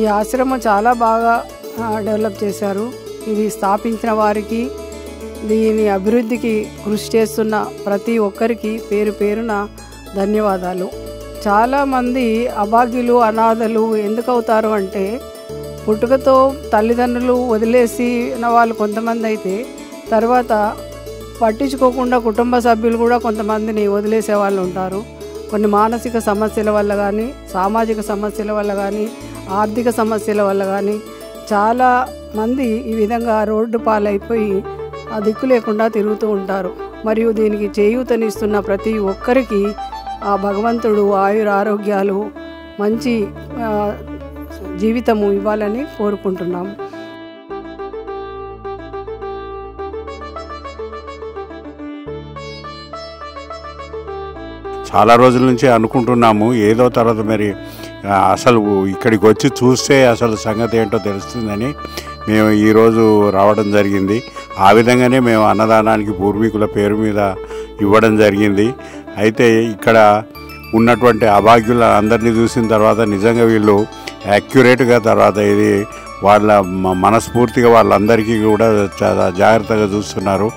ఈ ఆశ్రమం చాలా బాగా డెవలప్ చేశారు. ఇది స్థాపించిన వారికి, దీని అభివృద్ధికి కృషి చేస్తున్న ప్రతి ఒక్కరికి పేరు పేరున ధన్యవాదాలు. చాలామంది అభాగ్యులు, అనాథలు ఎందుకు అవుతారు అంటే, పుట్టుకతో తల్లిదండ్రులు వదిలేసిన వాళ్ళు కొంతమంది అయితే, తర్వాత పట్టించుకోకుండా కుటుంబ సభ్యులు కూడా కొంతమందిని వదిలేసే వాళ్ళు ఉంటారు. కొన్ని మానసిక సమస్యల వల్ల కానీ, సామాజిక సమస్యల వల్ల కానీ, ఆర్థిక సమస్యల వల్ల కానీ చాలామంది ఈ విధంగా రోడ్డు పాలైపోయి ఆ దిక్కు లేకుండా తిరుగుతూ ఉంటారు. మరియు దీనికి చేయూతనిస్తున్న ప్రతి ఒక్కరికి ఆ భగవంతుడు ఆయురారోగ్యాలు, మంచి జీవితము ఇవ్వాలని కోరుకుంటున్నాము. చాలా రోజుల నుంచి అనుకుంటున్నాము, ఏదో తర్వాత మరి అసలు ఇక్కడికి వచ్చి చూస్తే అసలు సంగతి ఏంటో తెలుస్తుందని మేము ఈరోజు రావడం జరిగింది. ఆ విధంగానే మేము అన్నదానానికి పూర్వీకుల పేరు మీద ఇవ్వడం జరిగింది. అయితే ఇక్కడ ఉన్నటువంటి అభాగ్యుల అందరినీ చూసిన తర్వాత నిజంగా వీళ్ళు యాక్యురేట్గా, తర్వాత ఇది వాళ్ళ మనస్ఫూర్తిగా వాళ్ళందరికీ కూడా చాలా జాగ్రత్తగా చూస్తున్నారు.